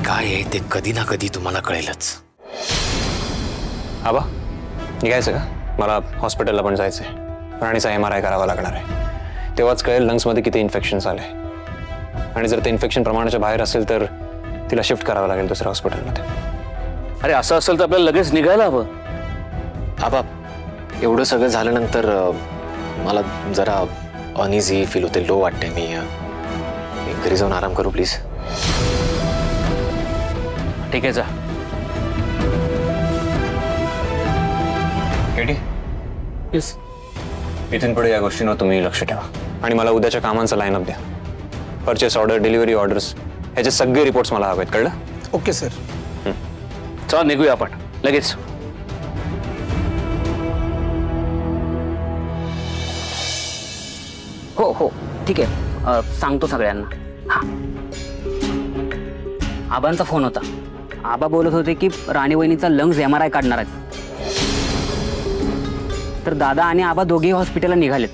काय आहे ते कधी ना कधी तुम्हाला कळेलच. आबा निघायचं का? मला हॉस्पिटलला पण जायचंय. राणीचा MRI करावा लागणार आहे. तेव्हाच कळेल लंग्समध्ये किती इन्फेक्शन झालंय. आणि जर ते इन्फेक्शन प्रमाणाच्या बाहेर असेल तर तिला शिफ्ट करावं लागेल दुसऱ्या हॉस्पिटलमध्ये. अरे असं असेल तर आपल्याला लगेच निघायला हवं. आबा एवढं सगळं झाल्यानंतर मला जरा अनइझी फील होते, लो वाटते. मी घरी जाऊन आराम करू प्लीज. ठीक आहे जा. KT yes. इथून पुढे या गोष्टींवर तुम्ही लक्ष ठेवा आणि मला उद्याच्या कामांचा लाईनअप द्या. परचेस ऑर्डर, डिलिव्हरी ऑर्डर्स ह्याचे सगळे रिपोर्ट्स मला हवेत. कळलं? Okay sir. चला निघूया आपण लगेच. हो हो ठीक आहे, सांगतो सगळ्यांना. हा आबांचा फोन होता. आबा बोलत होते की राणी वहिनीचा लंग्स MRI काढणार आहेत. तर दादा आणि आबा दोघेही हॉस्पिटलला निघालेत.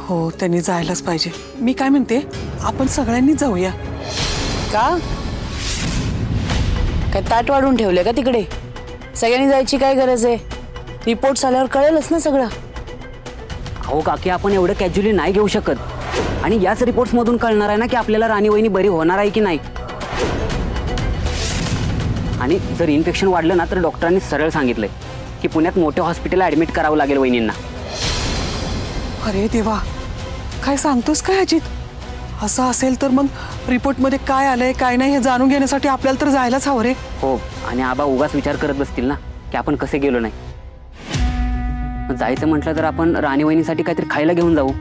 हो त्यांनी जायलाच पाहिजे. मी काय म्हणते आपण सगळ्यांनी जाऊया. का काय ताट वाढून ठेवले का तिकडे? सगळ्यांनी जायची काय गरज आहे? रिपोर्ट्स आल्यावर कळेलच ना सगळं. अहो काकी आपण एवढं कॅज्युअली नाही घेऊ शकत. आणि याच रिपोर्ट्समधून कळणार आहे ना की आपल्याला राणी वहिनी बरी होणार आहे की नाही. आणि जर इन्फेक्शन वाढलं ना तर डॉक्टरांनी सरळ सांगितलंय की पुण्यात मोठ्या हॉस्पिटलला ॲडमिट करावं लागेल वहिनींना. अरे देवा काय सांगतोस काय अजित? असं असेल तर मग रिपोर्टमध्ये काय आलंय काय नाही हे जाणून घेण्यासाठी आपल्याला तर जायलाच हवं रे. हो आणि आबा उगाच विचार करत बसतील ना की आपण कसे गेलो नाही. जायचं म्हटलं तर आपण राणी वहिनीसाठी काहीतरी खायला घेऊन जाऊ.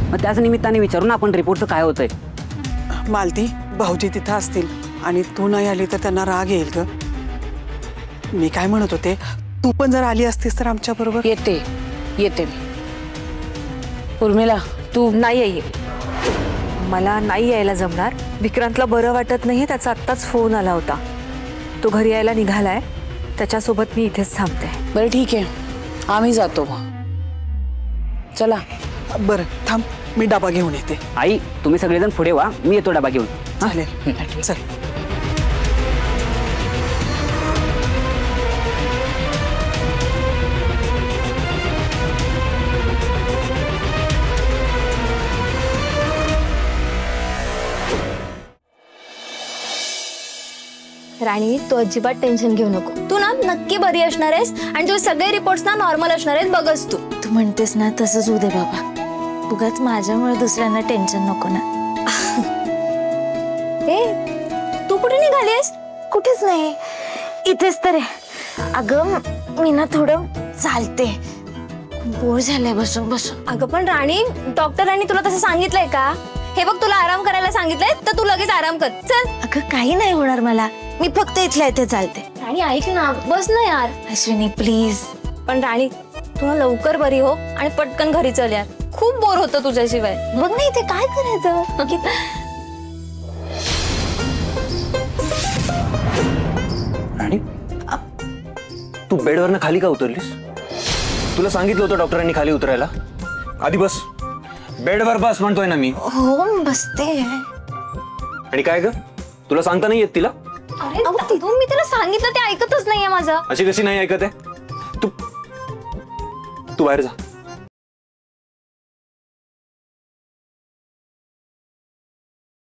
मग त्याच निमित्ताने विचारू ना आपण रिपोर्टचं काय होतंय. मालती भाऊजी तिथं असतील आणि तू नाही आली तर त्यांना राग येईल ग. मी काय म्हणत होते तू पण जर आली असतीस तर आमच्या बरोबर. येते येते मी. उर्मिला तू नाही येईल. मला नाही यायला जमणार. विक्रांतला बरं वाटत नाही, त्याचा आत्ताच फोन आला होता. तो घरी यायला निघालाय. त्याच्यासोबत मी इथेच थांबते. बरं ठीक आहे आम्ही जातो मग. चला. बरं थांब मी डबा घेऊन येते. आई तुम्ही सगळेजण पुढे व्हा, मी येतो डबा घेऊन. चालेल चल. राणी तू अजिबात टेन्शन घेऊ नको. तू ना नक्की बरी असणार आहेस आणि तुझे सगळे रिपोर्ट्स ना नॉर्मल असणार आहेत. बघच तू. तू म्हणतेस ना तसंच होऊ दे बाबा. उगाच माझ्यामुळे दुसऱ्यांना टेन्शन नको ना. ए तू कुठे निघालीस? कुठेच नाही इथेच तर आहे. अगं मी ना थोडं चालते. बोर झालंय बसून बसून. अगं पण राणी डॉक्टरांनी तुला तसं सांगितलंय का? हे बघ तुला आराम करायला सांगितलंय तर तू लगेच आराम कर. चल. अगं काही नाही होणार मला. मी फक्त इथल्या इथे चालते. राणी ऐक ना बस ना यार. अश्विनी प्लीज. पण राणी तू लवकर बरी हो आणि पटकन घरी चल यार. खूप बोर होतं तुझ्याशिवाय. बघ ना इथे काय करायचं. राणी तू बेडवरनं खाली का उतरलीस? तुला सांगितलं होतं डॉक्टरांनी खाली उतरायला. आधी बस. बेडवर बस म्हणतोय ना मी. हो बसते. आणि काय ग तुला सांगता नाही येत तिला? अरे मी तिला सांगितलं ते ऐकतच नाहीये माझं. अशी कशी नाही ऐकत आहे? तू बाहेर जा.